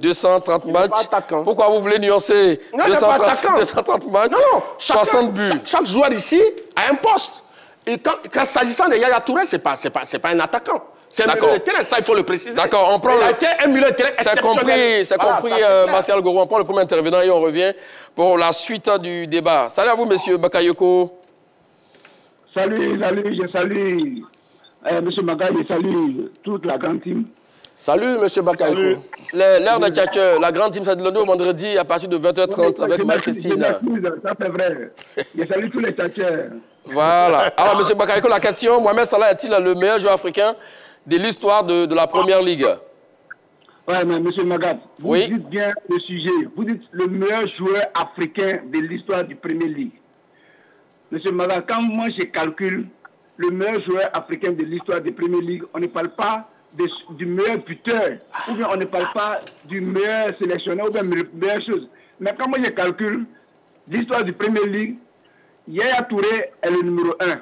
230 matchs. Pourquoi vous voulez nuancer? 230 matchs, 60 buts. Chaque joueur ici a un poste. Et quand s'agissant de Yaya Touré, ce n'est pas un attaquant. C'est un milieu de terrain, ça il faut le préciser. D'accord, on prend il a été un milieu de terrain exceptionnel. C'est compris, Martial Goro. On prend le premier intervenant et on revient pour la suite du débat. Salut à vous, monsieur Bakayoko. Salut, je salue monsieur Magal, je salue toute la grande team. Salut, monsieur Bakayoko. L'heure de Tchatcher, la grande team, c'est de lundi au vendredi à partir de 20h30 avec Marie-Christine. Ça c'est vrai. Je salue tous les Tchatchers. Voilà. Alors, monsieur Bakayoko, la question, Mohamed Salah est-il le meilleur joueur africain de l'histoire de la Première Ligue? Oui, mais M. Magat, vous dites bien le sujet. Vous dites le meilleur joueur africain de l'histoire du Premier League. M. Magat, quand moi je calcule le meilleur joueur africain de l'histoire du Premier League, on ne parle pas du meilleur buteur, ou bien on ne parle pas du meilleur sélectionneur, ou bien meilleure chose. Mais quand moi je calcule l'histoire du Premier League, Yaya Touré est le numéro 1.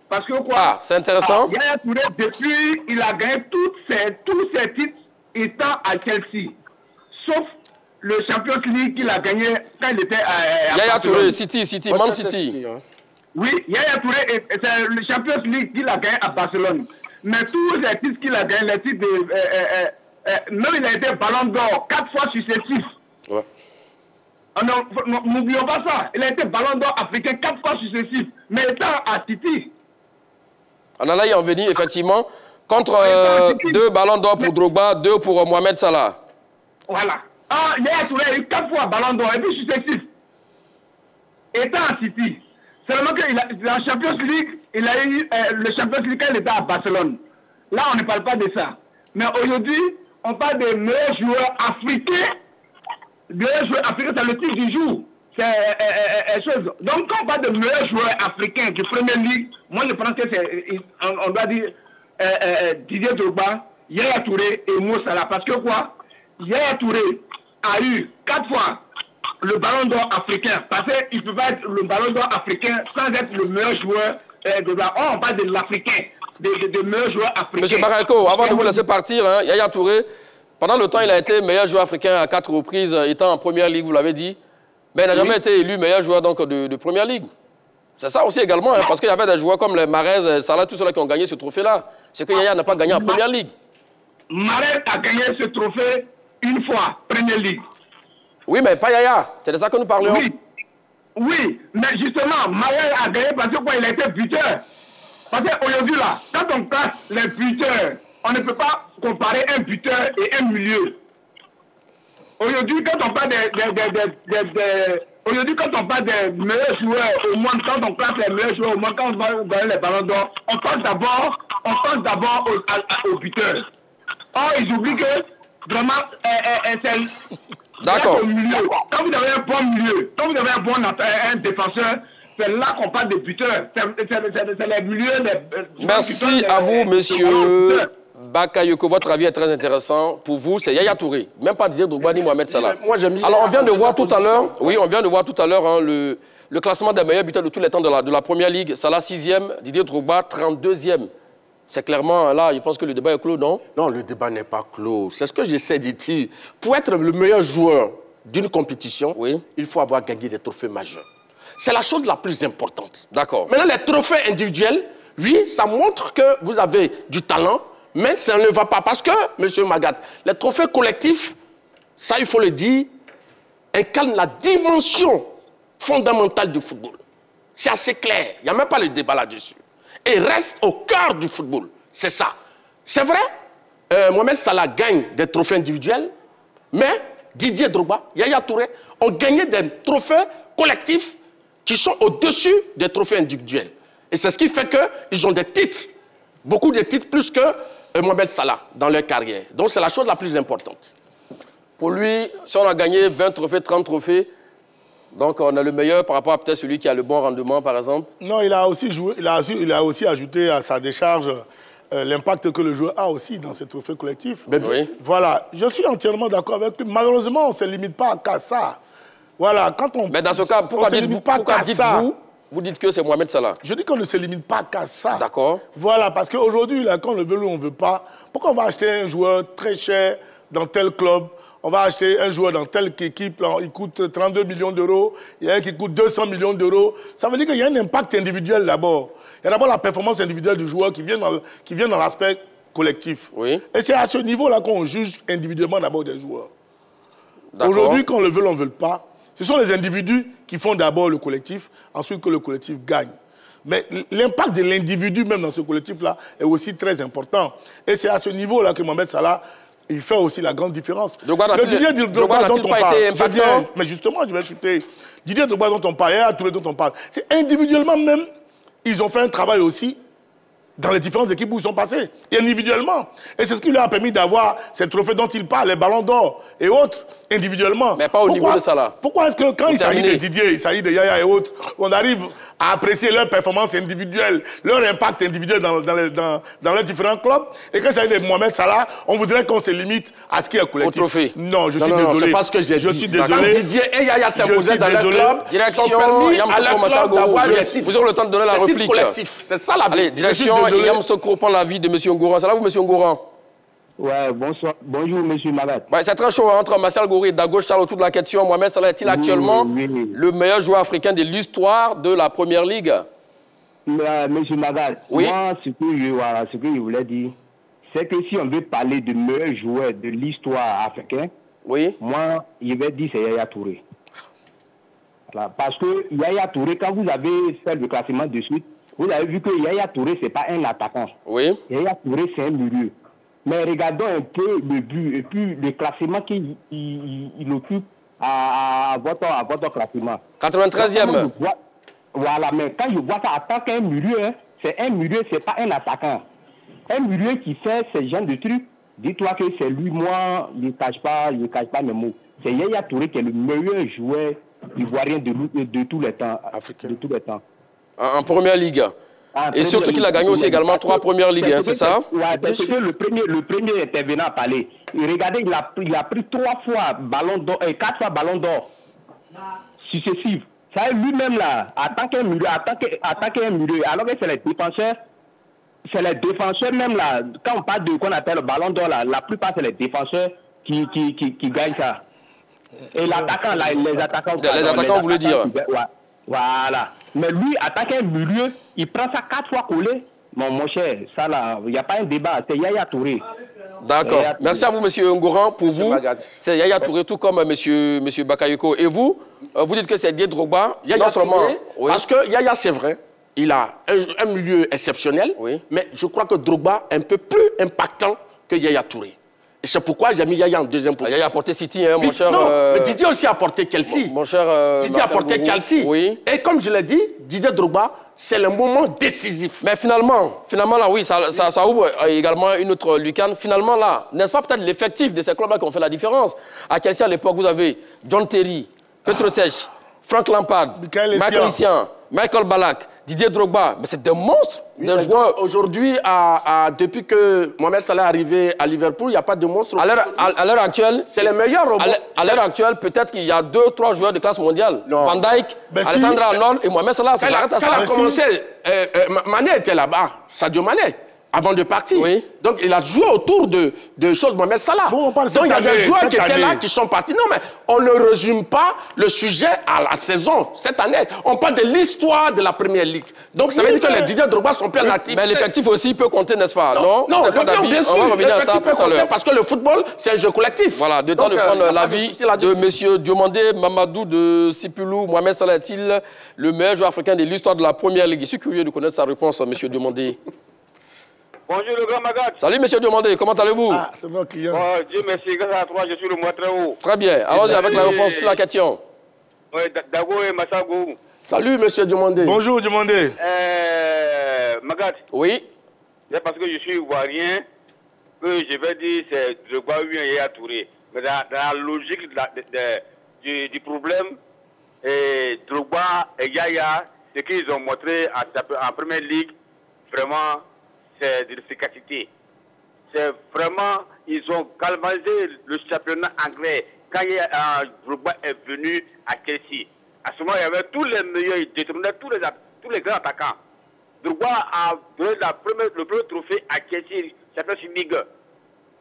Parce que quoi? Ah, c'est intéressant. Yaya Touré, depuis, il a gagné tous ses titres étant à Chelsea. Sauf le Champions League qu'il a gagné quand il était à Yaya Touré, City, Man City. Oui, Yaya Touré, c'est le Champions League qu'il a gagné à Barcelone. Mais tous les titres qu'il a gagné, les titres de... même il a été ballon d'or 4 fois successifs. Ouais. N'oublions pas ça. Il a été ballon d'or africain 4 fois successifs. Mais étant à City. On en a y en venir, effectivement. Contre 2 ballons d'or pour Drogba, 2 pour Mohamed Salah. Voilà. Ah, Yaya Touré a eu 4 fois ballon d'or et puis successif. Étant à City. Seulement que la Champions League, il a eu le Champions League quand il était à Barcelone. Là, on ne parle pas de ça. Mais aujourd'hui, on parle des meilleurs joueurs africains. Les meilleurs joueurs africains, c'est le titre du jour. C'est chose. Donc, quand on parle de meilleurs joueurs africains du Premier League, moi, je pense que c'est, on doit dire Didier Drogba, Yaya Touré et Mo Salah. Parce que quoi? Yaya Touré a eu 4 fois le ballon d'or africain. Parce qu'il ne peut pas être le ballon d'or africain sans être le meilleur joueur de la... Oh, on parle de l'Africain, de meilleurs joueurs africains. Monsieur Barako, avant de vous laisser partir, hein, Yaya Touré, pendant le temps, il a été meilleur joueur africain à 4 reprises, étant en Première Ligue, vous l'avez dit. Mais il n'a jamais été élu meilleur joueur donc, de Première Ligue. C'est ça aussi également, hein, parce qu'il y avait des joueurs comme les Mahrez, Salah, tous ceux-là qui ont gagné ce trophée-là. C'est que Yaya n'a pas gagné en Première Ligue. Mahrez a gagné ce trophée une fois, Première Ligue. Oui, mais pas Yaya. C'est de ça que nous parlions. Oui, mais justement, Mahrez a gagné parce que quoi, il a été buteur. Parce qu'aujourd'hui, là, quand on classe les buteurs, on ne peut pas comparer un buteur et un milieu. Aujourd'hui, quand on parle aujourd'hui, quand on parle des meilleurs joueurs au monde, quand on classe les meilleurs joueurs au monde, quand on va gagner les ballons d'or, on pense d'abord aux buteurs. Or, ils oublient que vraiment, c'est... D'accord. Quand vous avez un bon milieu, quand vous avez un bon défenseur, c'est là qu'on parle de buteurs. C'est les milieux. Merci à vous, monsieur Bakayoko. Votre avis est très intéressant. Pour vous, c'est Yaya Touré. Même pas Didier Drogba ni Mohamed Salah. Alors, on vient de voir tout à l'heure, on vient de voir tout à l'heure hein, le classement des meilleurs buteurs de tous les temps de la Première Ligue. Salah 6e, Didier Drogba 32e. C'est clairement, là, je pense que le débat est clos, non? Non, le débat n'est pas clos. C'est ce que j'essaie de dire. Pour être le meilleur joueur d'une compétition, il faut avoir gagné des trophées majeurs. C'est la chose la plus importante. D'accord. Maintenant, les trophées individuels, oui, ça montre que vous avez du talent, mais ça ne va pas. Parce que, M. Magat, les trophées collectifs, ça, il faut le dire, incarnent la dimension fondamentale du football. C'est assez clair. Il n'y a même pas le débat là-dessus. Et reste au cœur du football. C'est ça. C'est vrai, Mohamed Salah gagne des trophées individuels, mais Didier Drogba, Yaya Touré ont gagné des trophées collectifs qui sont au-dessus des trophées individuels. Et c'est ce qui fait qu'ils ont des titres, beaucoup de titres plus que Mohamed Salah dans leur carrière. Donc c'est la chose la plus importante. Pour lui, si on a gagné 20 trophées, 30 trophées, donc on a le meilleur par rapport à peut-être celui qui a le bon rendement, par exemple. Non, il a aussi joué, il a aussi ajouté à sa décharge l'impact que le joueur a aussi dans ces trophées collectifs. Oui. Voilà, je suis entièrement d'accord avec lui. Malheureusement, on ne se limite pas qu'à ça. Voilà, quand on... Mais dans ce cas, pourquoi dites-vous vous dites que c'est Mohamed Salah? Je dis qu'on ne se limite pas qu'à ça. D'accord. Voilà, parce qu'aujourd'hui, quand on le veut ou on ne veut pas, pourquoi on va acheter un joueur très cher dans tel club? On va acheter un joueur dans telle équipe, là, il coûte 32 millions d'euros, il y a un qui coûte 200 millions d'euros. Ça veut dire qu'il y a un impact individuel d'abord. Il y a d'abord la performance individuelle du joueur qui vient dans l'aspect collectif. Oui. Et c'est à ce niveau-là qu'on juge individuellement d'abord des joueurs. Aujourd'hui, quand on le veut, on ne veut pas. Ce sont les individus qui font d'abord le collectif, ensuite que le collectif gagne. Mais l'impact de l'individu même dans ce collectif-là est aussi très important. Et c'est à ce niveau-là que Mohamed Salah... il fait aussi la grande différence. Le Didier Drogba dont on parle, mais justement, je vais chuter. Didier Drogba dont on parle, et à tous les dont on parle, c'est individuellement même, ils ont fait un travail aussi dans les différentes équipes où ils sont passés, et individuellement. Et c'est ce qui leur a permis d'avoir ces trophées dont il parle, les ballons d'or et autres, individuellement. Mais pas au niveau de Salah. Pourquoi est-ce que quand il s'agit de Didier, il s'agit de Yaya et autres, on arrive à apprécier leur performance individuelle, leur impact individuel dans les différents clubs, et quand il s'agit de Mohamed Salah, on voudrait qu'on se limite à ce qui est collectif. Au trophée. Non, je suis désolé. C'est pas ce que j'ai dit. Je suis désolé. Quand Didier et Yaya s'imposaient dans leur club, direction, ils ont permis à leur club d'avoir des titres. Vous aurez le temps de donner la réplique. Collectif. C'est ça la vie. Allez, direction, Yam Sokro prend l'avis de M. Ngouran. Ça va vous, M. Ngouran? Ouais, bonsoir. Bonjour, M. Magat. Ouais, c'est très chaud hein, entre Martial Goury et Dago Charles autour de la question. Mohamed Salah est-il actuellement le meilleur joueur africain de l'histoire de la Première Ligue? Monsieur Magal, oui. Moi, ce que je voulais dire, c'est que si on veut parler de meilleurs joueurs de l'histoire africaine, oui. Moi, je vais dire c'est Yaya Touré. Voilà, parce que Yaya Touré, quand vous avez fait le classement de suite, vous avez vu que Yaya Touré, ce n'est pas un attaquant. Oui. Yaya Touré, c'est un milieu. Mais regardons un peu le but et puis le classement qu'il occupe à votre classement. 93e. Voilà, mais quand je vois ça en tant qu'un milieu, hein, c'est un milieu, c'est pas un attaquant. Un milieu qui fait ce genre de trucs, dis-toi que c'est lui, moi, je ne cache pas mes mots. C'est Yaya Touré qui est le meilleur joueur ivoirien de tous les temps. Africain. De tous les temps. En première ligue. Et surtout qu'il a gagné aussi également 3 premières ligues, hein, c'est ça? Oui, parce que le premier intervenant a parlé. Regardez, il a pris 3 fois ballon d'or, 4 fois ballon d'or successifs. Ça lui-même là, attaquer un milieu, alors que c'est les défenseurs même là, quand on parle de qu'on appelle le ballon d'or là, la plupart c'est les défenseurs qui gagnent ça. Et l'attaquant là, les attaquants. Les attaquants, vous voulez dire? Voilà. Mais lui, attaquer un milieu, il prend ça 4 fois collé. Mon cher, ça là, il n'y a pas un débat, c'est Yaya Touré. D'accord. Merci à vous, M. Ngoran. Pour vous, c'est Yaya Touré, tout comme M. Bakayoko. Et vous, vous dites que c'est Didier Drogba, Yaya Touré, oui. Parce que Yaya, c'est vrai, il a un milieu exceptionnel, oui. Mais je crois que Drogba est un peu plus impactant que Yaya Touré. Et c'est pourquoi j'ai mis Yaya en deuxième position. Yaya a porté City, hein, mon cher... Non, mais Didier aussi a porté Chelsea. Mon cher... Didier a porté Chelsea. Oui. Et comme je l'ai dit, Didier Drogba, c'est le moment décisif. Mais finalement là, oui, ça ouvre également une autre lucarne. Finalement, là, n'est-ce pas peut-être l'effectif de ces clubs-là qui ont fait la différence? À Chelsea, à l'époque, vous avez John Terry, Petr Cech, Frank Lampard, Michael Essien, Michael Ballack, Didier Drogba. Mais c'est des monstres, des joueurs. Aujourd'hui, depuis que Mohamed Salah est arrivé à Liverpool, il n'y a pas de monstres. À l'heure actuelle... C'est les meilleurs. À l'heure actuelle, peut-être qu'il y a 2 ou 3 joueurs de classe mondiale. Non. Van Dijk, Alexandre Arnold et Mohamed Salah. Quand il a commencé, Mané était là-bas, Sadio Mané, avant de partir. Oui. Donc, il a joué autour de choses Mohamed Salah. Bon, donc, il y a des joueurs qui étaient là, qui sont partis. Non, mais on ne résume pas le sujet à la saison, cette année. On parle de l'histoire de la Première Ligue. Donc, ça veut dire que les Didier Drogba sont plus en activité. Mais l'effectif aussi peut compter, n'est-ce pas? Non, bien sûr, l'effectif peut compter parce que le football, c'est un jeu collectif. Voilà, de temps de prendre l'avis de M. Diomandé Mamadou de Sipulou. Mohamed Salah est-il le meilleur joueur africain de l'histoire de la Première Ligue? Je suis curieux de connaître sa réponse, M. Diomandé. Bonjour le grand Magat. Salut monsieur Diomandé, comment allez-vous? Ah, c'est mon client. Oh, Dieu merci, grâce à toi, je suis le moins très haut. Très bien, allons-y avec la réponse sur la question. Oui, Dago et Massago. Salut monsieur Diomandé. Bonjour Diomandé. Magat. Oui. C'est parce que je suis ivoirien que je vais dire c'est Drogba ou Yaya Touré. Mais dans la logique du problème, Drogba et Yaya, ce qu'ils ont montré en Première Ligue, vraiment, c'est de l'efficacité. C'est vraiment, ils ont galvanisé le championnat anglais. Quand Drogba est venu à Chelsea, à ce moment, il y avait tous les meilleurs, il déterminait tous les grands attaquants. Drogba a donné le premier trophée à Chelsea, Champions League.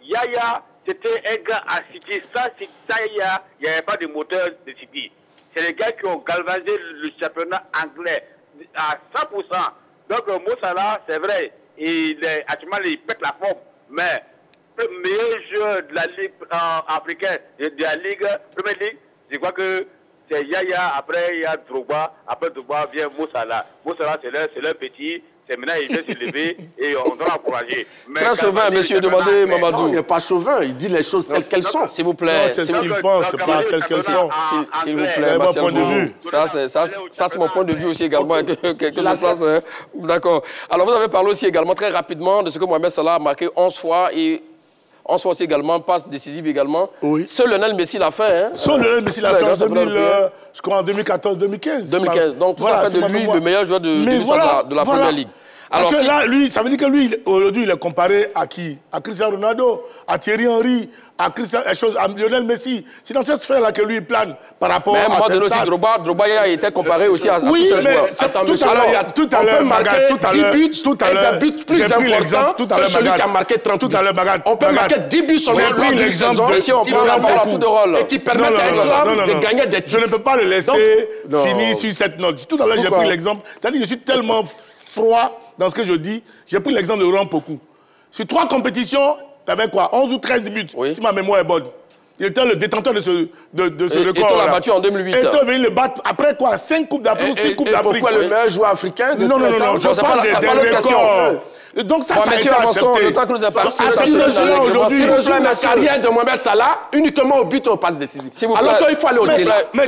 Yaya, c'était un gars à City. Sans Yaya, il n'y avait pas de moteur de City. C'est les gars qui ont galvanisé le championnat anglais à 100%. Donc, Mo Salah, c'est vrai. Actuellement, il pète la forme, mais le meilleur joueur de la Ligue africaine, de la Ligue, Première Ligue, je crois que c'est Yaya, après il y a Drogba, après Drogba vient Mo Salah. Mo Salah, c'est leur petit, c'est maintenant il vient se lever et on doit encourager. Très chauvin, monsieur, demandez Mamadou. Non, il n'est pas chauvin, il dit les choses telles qu'elles sont. S'il vous plaît. C'est ce qu'il pense, c'est pas telles qu'elles sont. S'il vous plaît, mon point de vue. Ça, c'est mon point de vue aussi également. D'accord. Alors, vous avez parlé aussi également très rapidement de ce que Mohamed Salah a marqué 11 fois et 11 fois aussi également, passe décisive également. Oui. Seul Lionel Messi l'a fait. Hein? Seul Lionel Messi l'a fait en 2014-2015. 2015. Donc, tout ça fait de lui le meilleur joueur de l'histoire de la Première Ligue. Alors, parce que là, lui, ça veut dire que lui, aujourd'hui, il est comparé à qui? À Cristiano Ronaldo, à Thierry Henry, à Lionel Messi. C'est dans cette sphère-là que lui, il plane par rapport à ses stats. Drogba a été comparé aussi à oui, mais tout à l'heure, tout à l'heure, un but plus important que celui qui a marqué 30 buts. On peut marquer 10 buts sur une saison et qui permettent à un club de gagner des titres. Je ne peux pas le laisser finir sur cette note. Tout à l'heure, j'ai pris l'exemple. C'est-à-dire que je suis tellement froid dans ce que je dis. J'ai pris l'exemple de Laurent Pokou. Sur 3 compétitions, il avait quoi? 11 ou 13 buts, si ma mémoire est bonne. Il était le détenteur de ce record. Et on l'a battu en 2008. Et on venu le battre après quoi? 5 Coupes d'Afrique ou 6 Coupes d'Afrique. Pourquoi le meilleur joueur africain de Non, je parle des records. Donc ça a été accepté. Le temps que nous a passé. Aujourd'hui, il rejoint la carrière de Mohamed Salah uniquement au but et au passe décisif. Alors qu'il faut aller au-delà. Mais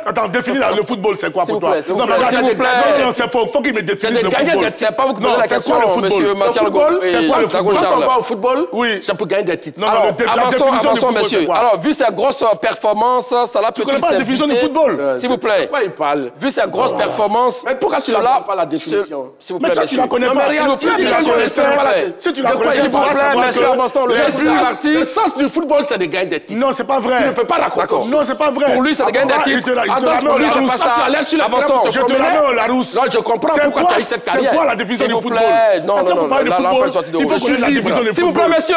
attends, définis le football, c'est quoi pour toi? S'il vous plaît. Non, c'est faux. Il faut qu'il me définisse le football. C'est pas vous qui posez la question, monsieur Martial Gourou. C'est quoi le football? Quand on va au football, oui, c'est pour gagner des titres. Non, la définition du football, c'est quoi? Alors, vu sa grosse performance, Salah peut-il... Tu connais pas la définition du football? S'il vous plaît. Pourquoi il parle? Vu sa grosse performance... Mais pourquoi tu ne connais pas la définition? S'il vous plaît, mais tu la connais pas. Si tu la connais, s'il vous plaît, monsieur Avançon, le sens du football, c'est de gagner des titres. Non, c'est pas vrai. Tu ne peux pas raconter. Non, c'est pas vrai. Pour lui, c'est de gagner des titres. Pour lui, c'est pas ça. Je te la mets au Larousse. Non, je comprends pourquoi tu as eu cette carrière. C'est quoi la définition du football? Non, il faut connaître la définition du football. S'il vous plaît, monsieur.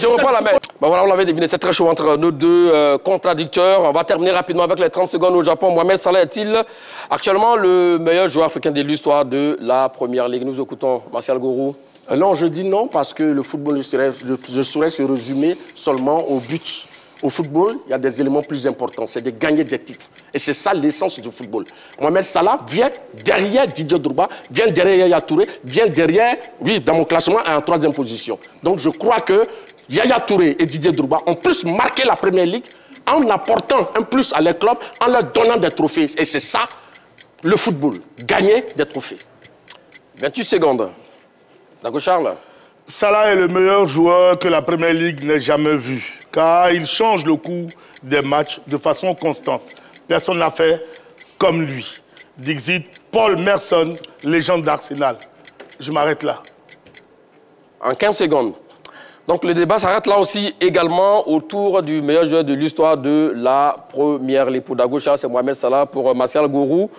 Je reprends la main. Voilà, on l'avait deviné, c'est très chaud entre nos deux contradicteurs. On va terminer rapidement avec les 30 secondes au Japon. Mohamed Salah est-il actuellement le meilleur joueur africain de l'histoire de la Première Ligue? Nous écoutons Martial Gourou. Non, je dis non parce que le football je saurais se résumer seulement au but. Au football, il y a des éléments plus importants, c'est de gagner des titres. Et c'est ça l'essence du football. Mohamed Salah vient derrière Didier Drogba, vient derrière Yaya Touré, vient derrière, oui, dans mon classement, en 3e position. Donc je crois que Yaya Touré et Didier Drogba ont plus marqué la Première Ligue en apportant un plus à leur club, en leur donnant des trophées. Et c'est ça, le football, gagner des trophées. 28 secondes. D'accord, Charles? Salah est le meilleur joueur que la Première Ligue n'ait jamais vu, car il change le cours des matchs de façon constante. Personne n'a fait comme lui. Dixit Paul Merson, légende d'Arsenal. Je m'arrête là. En 15 secondes. Donc le débat s'arrête là aussi également autour du meilleur joueur de l'histoire de la Première Ligue. Pour Dago Charles, c'est Mohamed Salah. Pour Martial Gourou,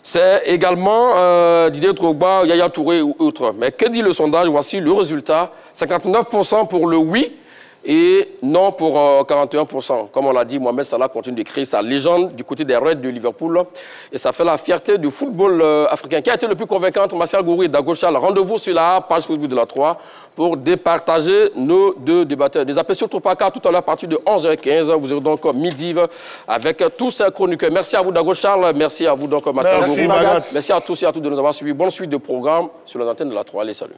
c'est également Didier Drogba, Yaya Touré ou autres. Mais que dit le sondage? Voici le résultat. 59% pour le oui et non pour 41%. Comme on l'a dit, Mohamed Salah continue d'écrire sa légende du côté des Reds de Liverpool. Et ça fait la fierté du football africain. Qui a été le plus convaincant entre Martial Gourou et Dago Charles? Rendez-vous sur la page Facebook de la 3 pour départager nos deux débatteurs. Des appels sur Tropaka tout à l'heure à partir de 11h15. Vous aurez donc midi avec tous ces chroniqueurs. Merci à vous, Dago Charles. Merci à vous, donc, Martial Gourou. Merci à tous et à toutes de nous avoir suivis. Bonne suite de programme sur les antennes de la 3. Allez, salut.